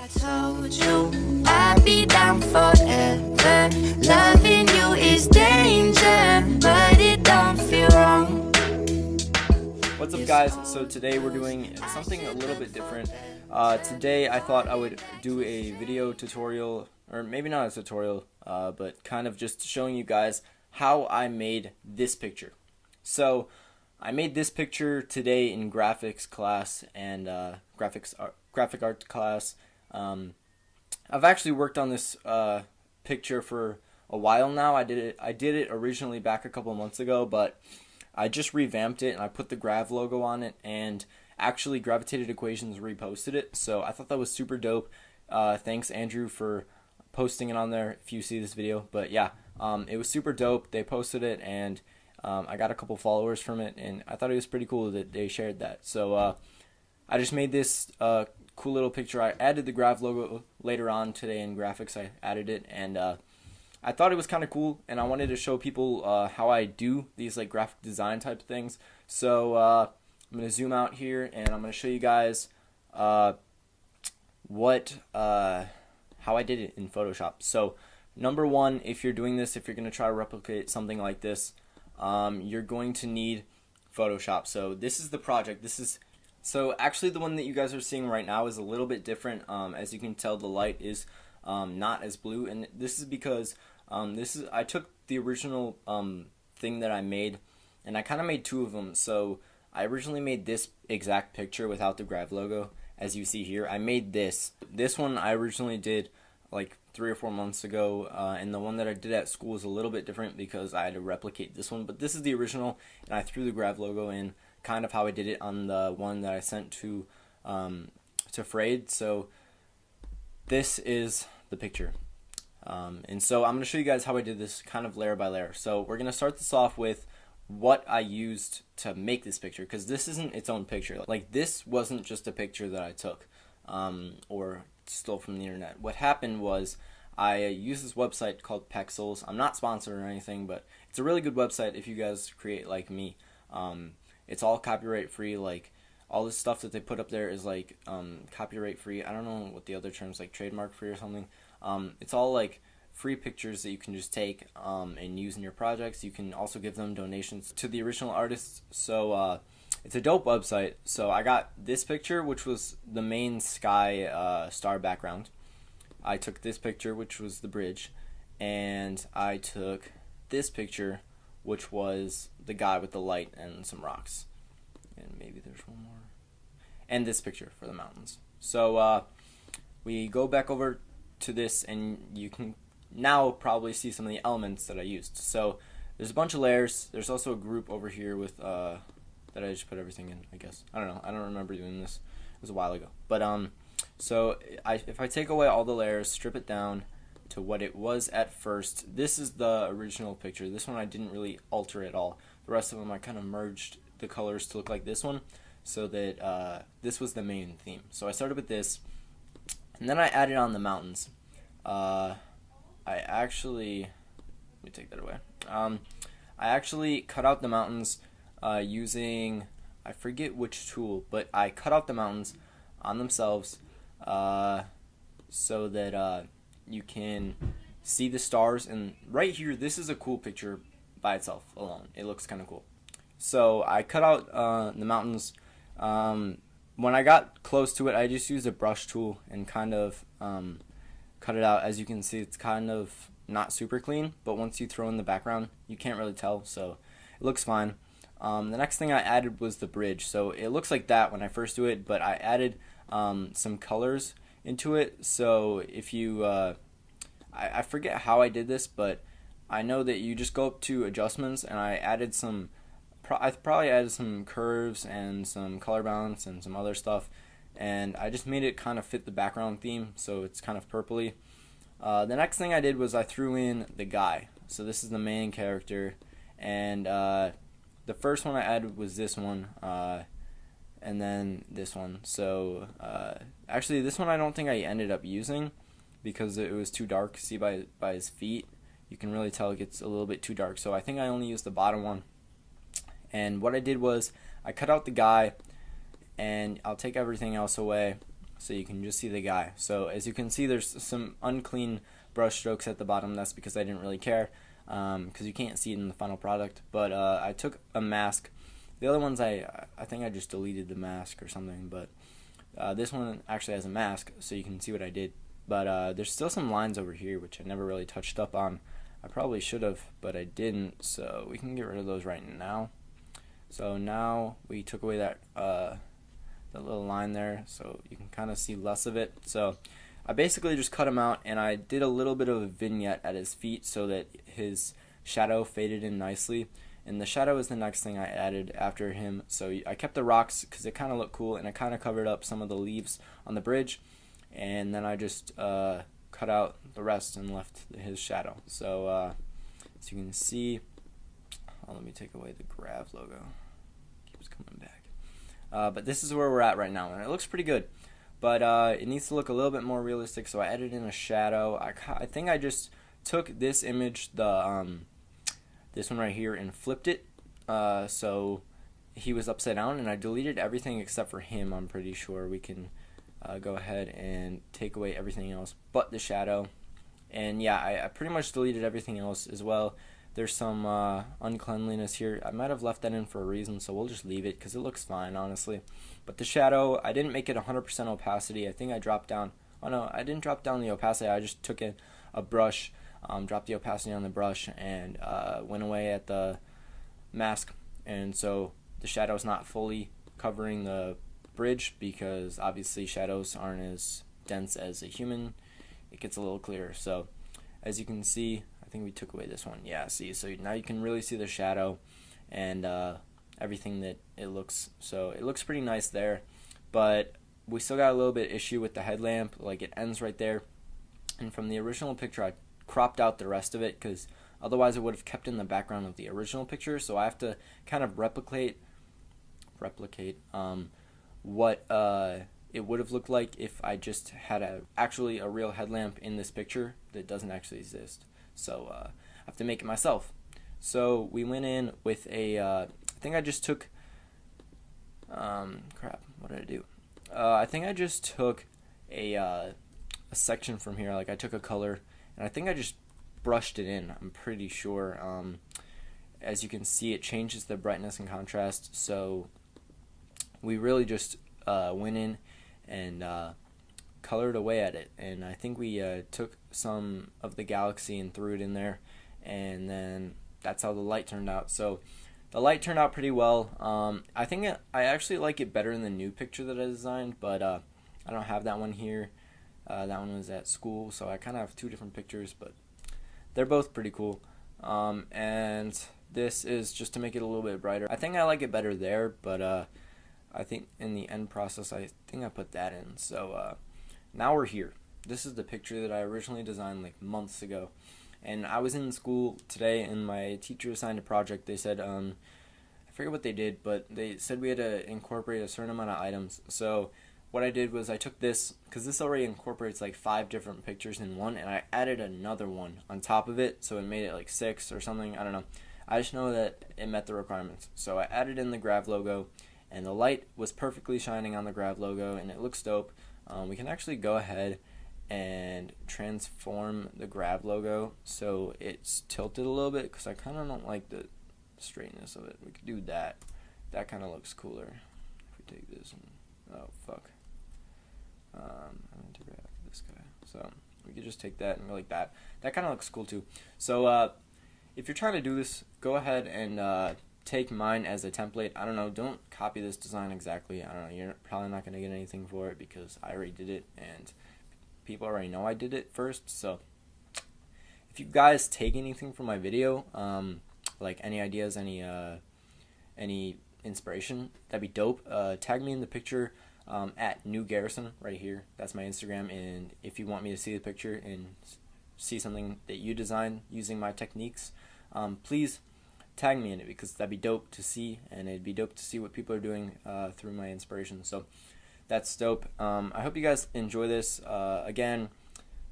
I told you I'd be down forever. Loving you is danger, but it don't feel wrong. What's up, guys? So today we're doing something a little bit different. Today I thought I would do a video tutorial, or maybe not a tutorial, but kind of just showing you guys how I made this picture. So I made this picture today in graphics class and graphic art class. I've actually worked on this picture for a while now. I did it originally back a couple months ago, but I just revamped it and I put the Grav logo on it, and actually Gravitated Equations reposted it. So I thought that was super dope. Thanks, Andrew, for posting it on there if you see this video. But yeah, it was super dope. They posted it, and I got a couple followers from it, and I thought it was pretty cool that they shared that. So I just made this cool little picture. I added the Grav logo later on today in graphics. I added it, and I thought it was kind of cool, and I wanted to show people how I do these like graphic design type things. So I'm going to zoom out here, and I'm going to show you guys how I did it in Photoshop. So number one, if you're doing this, if you're going to try to replicate something like this, you're going to need Photoshop. So this is the project. So actually the one that you guys are seeing right now is a little bit different. As you can tell, the light is not as blue, and this is because I took the original thing that I made, and I kind of made two of them. So I originally made this exact picture without the Grav logo, as you see here. I made this one I originally did like 3 or 4 months ago, and the one that I did at school is a little bit different because I had to replicate this one, but this is the original, and I threw the Grav logo in, kind of how I did it on the one that I sent to Frayed. So this is the picture, and so I'm going to show you guys how I did this kind of layer by layer. So we're going to start this off with what I used to make this picture, because this isn't its own picture. Like, this wasn't just a picture that I took or stole from the internet. What happened was I used this website called Pexels. I'm not sponsored or anything, but it's a really good website if you guys create like me. It's all copyright free. Like, all this stuff that they put up there is like copyright free. I don't know what the other terms, like trademark free or something. It's all like free pictures that you can just take and use in your projects. You can also give them donations to the original artists. So it's a dope website. So I got this picture, which was the main sky star background. I took this picture, which was the bridge, and I took this picture, which was the guy with the light and some rocks. And maybe there's one more. And this picture for the mountains. So we go back over to this, and you can now probably see some of the elements that I used. So there's a bunch of layers. There's also a group over here with that I just put everything in, I guess. I don't know. I don't remember doing this. It was a while ago. But so if I take away all the layers, strip it down to what it was at first, this is the original picture. This one I didn't really alter at all. The rest of them I kind of merged the colors to look like this one, so that this was the main theme. So I started with this, and then I added on the mountains. I actually, let me take that away. I actually cut out the mountains using, I forget which tool, but I cut out the mountains on themselves so that you can see the stars. And right here, this is a cool picture by itself alone. It looks kind of cool. So I cut out the mountains. When I got close to it, I just used a brush tool and kind of cut it out. As you can see, it's kind of not super clean, but once you throw in the background, you can't really tell, so it looks fine. The next thing I added was the bridge. So it looks like that when I first do it, but I added some colors into it. So if you I forget how I did this, but I know that you just go up to adjustments, and I added some I probably added some curves and some color balance and some other stuff, and I just made it kind of fit the background theme, so it's kind of purpley. The next thing I did was I threw in the guy. So this is the main character, and the first one I added was this one, and then this one. So actually this one I don't think I ended up using because it was too dark. See, by his feet you can really tell it gets a little bit too dark, so I think I only used the bottom one. And what I did was I cut out the guy, and I'll take everything else away. so you can just see the guy. So as you can see, there's some unclean brush strokes at the bottom. That's because I didn't really care, because you can't see it in the final product. But I took a mask. The other ones I think I just deleted the mask or something, but this one actually has a mask, so you can see what I did. But there's still some lines over here which I never really touched up on. I probably should have, but I didn't, so we can get rid of those right now. So now we took away that little line there, so you can kind of see less of it. So I basically just cut him out, and I did a little bit of a vignette at his feet so that his shadow faded in nicely. And the shadow is the next thing I added after him. So I kept the rocks because it kind of looked cool, and I kind of covered up some of the leaves on the bridge, and then I just cut out the rest and left his shadow. So as you can see, let me take away the Grav logo. Keeps coming back. But this is where we're at right now, and it looks pretty good. But it needs to look a little bit more realistic, so I added in a shadow. I think I just took this image, this one right here, and flipped it so he was upside down, and I deleted everything except for him. I'm pretty sure we can go ahead and take away everything else but the shadow. And yeah, I pretty much deleted everything else as well. There's some uncleanliness here. I might have left that in for a reason, so we'll just leave it because it looks fine, honestly. But the shadow, I didn't make it 100% opacity. I think I dropped down. Oh no, I didn't drop down the opacity. I just took a brush, dropped the opacity on the brush, and went away at the mask. And so the shadow's not fully covering the bridge because obviously shadows aren't as dense as a human. It gets a little clearer. So as you can see, I think we took away this one. Yeah, see, so now you can really see the shadow and everything that it looks. So it looks pretty nice there, but we still got a little bit issue with the headlamp. Like, it ends right there, and from the original picture I cropped out the rest of it because otherwise it would have kept in the background of the original picture. So I have to kind of replicate what it would have looked like if I just had actually a real headlamp in this picture that doesn't actually exist. So I have to make it myself. So we went in with I think I just took, what did I do? I think I just took a section from here. Like, I took a color, and I think I just brushed it in. I'm pretty sure. As you can see, it changes the brightness and contrast. So we really just went in and colored away at it, and I think we took some of the galaxy and threw it in there, and then that's how the light turned out. So the light turned out pretty well. I think I actually like it better in the new picture that I designed, but I don't have that one here. That one was at school, so I kind of have two different pictures, but they're both pretty cool. And this is just to make it a little bit brighter. I think I like it better there, but I think in the end process, I think I put that in. So now we're here. This is the picture that I originally designed like months ago. And I was in school today, and my teacher assigned a project. They said, I forget what they did, but they said we had to incorporate a certain amount of items. So what I did was I took this, because this already incorporates like 5 different pictures in one, and I added another one on top of it, so it made it like 6 or something. I don't know. I just know that it met the requirements. So I added in the Grav logo, and the light was perfectly shining on the Grav logo, and it looks dope. We can actually go ahead and transform the Grav logo so it's tilted a little bit, because I kind of don't like the straightness of it. We could do that. That kind of looks cooler. If we take this and, oh fuck, I need to grab this guy. So we could just take that and go like that. That kind of looks cool too. So if you're trying to do this, go ahead and take mine as a template. I don't know, don't copy this design exactly. I don't know, you're probably not going to get anything for it because I already did it and people already know I did it first. So if you guys take anything from my video, like any ideas, any inspiration, that'd be dope. Tag me in the picture at New Garrison right here. That's my Instagram, and if you want me to see the picture and see something that you designed using my techniques, please tag me in it, because that'd be dope to see, and it'd be dope to see what people are doing through my inspiration. So that's dope. I hope you guys enjoy this. Again,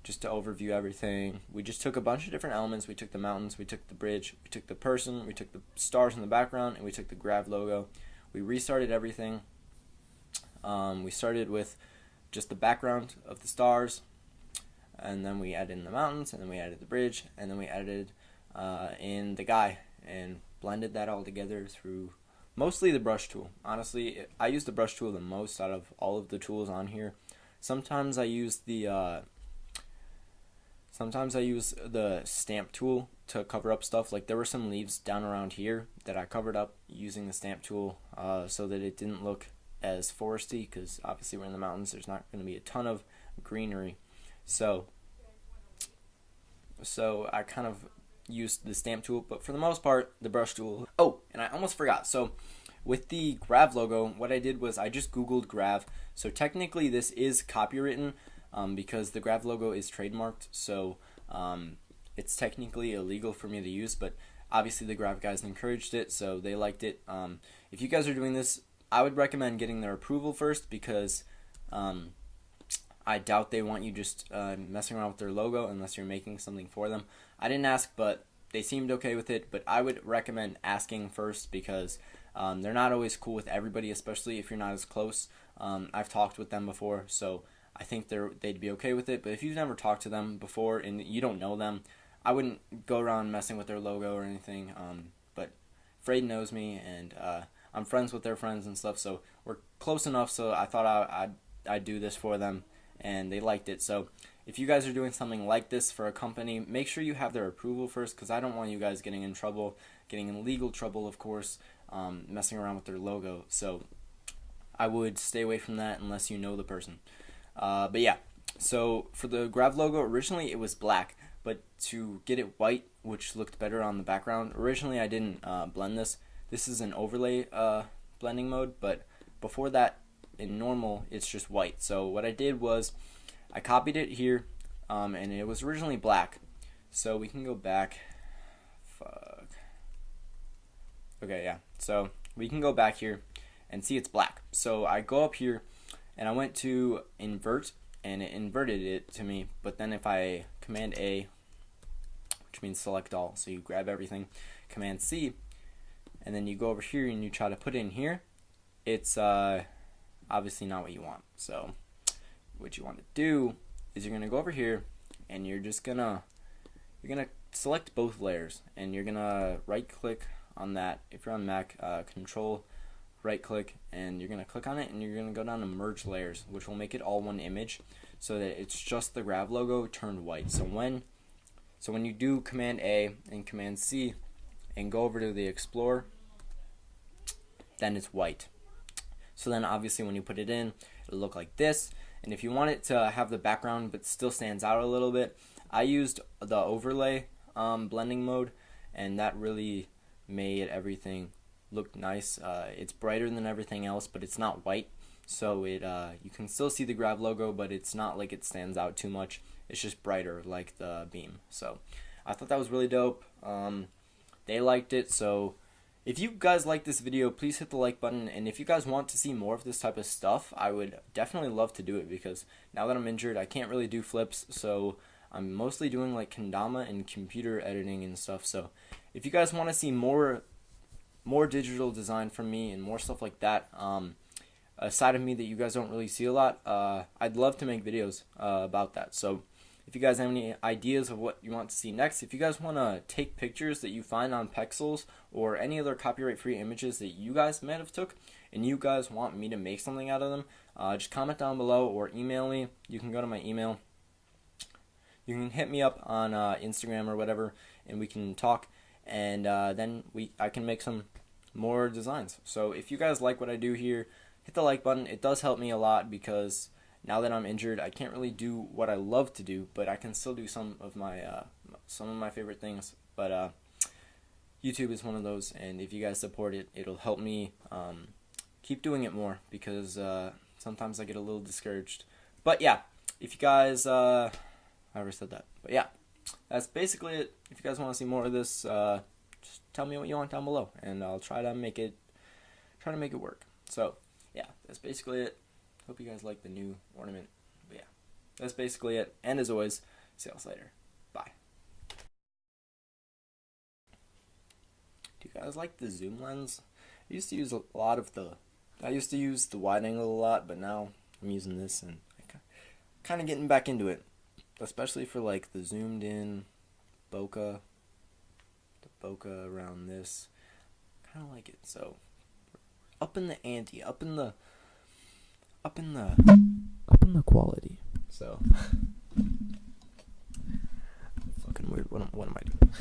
just to overview everything, we just took a bunch of different elements. We took the mountains, we took the bridge, we took the person, we took the stars in the background, and we took the Grav logo. We restarted everything. We started with just the background of the stars, and then we added in the mountains, and then we added the bridge, and then we added in the guy, and blended that all together through mostly the brush tool. Honestly, I use the brush tool the most out of all of the tools on here. Sometimes I use the stamp tool to cover up stuff. Like there were some leaves down around here that I covered up using the stamp tool so that it didn't look as foresty, because obviously we're in the mountains, there's not going to be a ton of greenery. So I kind of used the stamp tool, but for the most part, the brush tool. Oh, and I almost forgot. So with the Grav logo, what I did was I just Googled Grav. So technically this is copywritten because the Grav logo is trademarked. So it's technically illegal for me to use, but obviously the Grav guys encouraged it, so they liked it. If you guys are doing this, I would recommend getting their approval first, because I doubt they want you just messing around with their logo unless you're making something for them. I didn't ask, but they seemed okay with it. But I would recommend asking first, because they're not always cool with everybody, especially if you're not as close. I've talked with them before, so I think they'd be okay with it. But if you've never talked to them before and you don't know them, I wouldn't go around messing with their logo or anything. But Fred knows me, and I'm friends with their friends and stuff, so we're close enough. So I thought I'd do this for them, and they liked it. So if you guys are doing something like this for a company, make sure you have their approval first, because I don't want you guys getting in trouble, getting in legal trouble, of course, messing around with their logo. So I would stay away from that unless you know the person. But yeah, so for the Grav logo, originally it was black, but to get it white, which looked better on the background, originally I didn't blend this. This is an overlay blending mode, but before that, in normal, it's just white. So what I did was I copied it here, and it was originally black. So we can go back. Okay, yeah. So we can go back here and see it's black. So I go up here, and I went to invert, and it inverted it to me. But then if I Command A, which means select all, so you grab everything, Command C, and then you go over here and you try to put it in here, it's obviously not what you want. So what you want to do is you're gonna go over here, and you're gonna select both layers, and you're gonna right click on that. If you're on Mac, Control right click, and you're gonna click on it, and you're gonna go down to merge layers, which will make it all one image, so that it's just the Grav logo turned white. So when you do Command A and Command C and go over to the Explorer, then it's white. So then obviously when you put it in, it'll look like this. And if you want it to have the background but still stands out a little bit, I used the overlay blending mode, and that really made everything look nice. It's brighter than everything else, but it's not white, so it you can still see the Grav logo, but it's not like it stands out too much. It's just brighter, like the beam. So I thought that was really dope. They liked it. So if you guys like this video, please hit the like button, and if you guys want to see more of this type of stuff, I would definitely love to do it, because now that I'm injured, I can't really do flips, so I'm mostly doing like kendama and computer editing and stuff. So if you guys want to see more digital design from me and more stuff like that, a side of me that you guys don't really see a lot, I'd love to make videos about that. So if you guys have any ideas of what you want to see next, if you guys want to take pictures that you find on Pexels or any other copyright-free images that you guys might have took, and you guys want me to make something out of them, just comment down below or email me. You can go to my email. You can hit me up on Instagram or whatever, and we can talk, and then I can make some more designs. So if you guys like what I do here, hit the like button. It does help me a lot, because now that I'm injured, I can't really do what I love to do, but I can still do some of my favorite things. But YouTube is one of those, and if you guys support it, it'll help me keep doing it more, because sometimes I get a little discouraged. But yeah, if you guys, I already said that, but yeah, that's basically it. If you guys want to see more of this, just tell me what you want down below, and I'll try to make it work. So yeah, that's basically it. Hope you guys like the new ornament. But yeah, that's basically it. And as always, see you guys later. Bye. Do you guys like the zoom lens? I used to use the wide angle a lot, but now I'm using this, and I kind of getting back into it, especially for like the zoomed in bokeh, the bokeh around this. Kind of like it. So up in the ante, up in the quality. So fucking weird. What am I doing?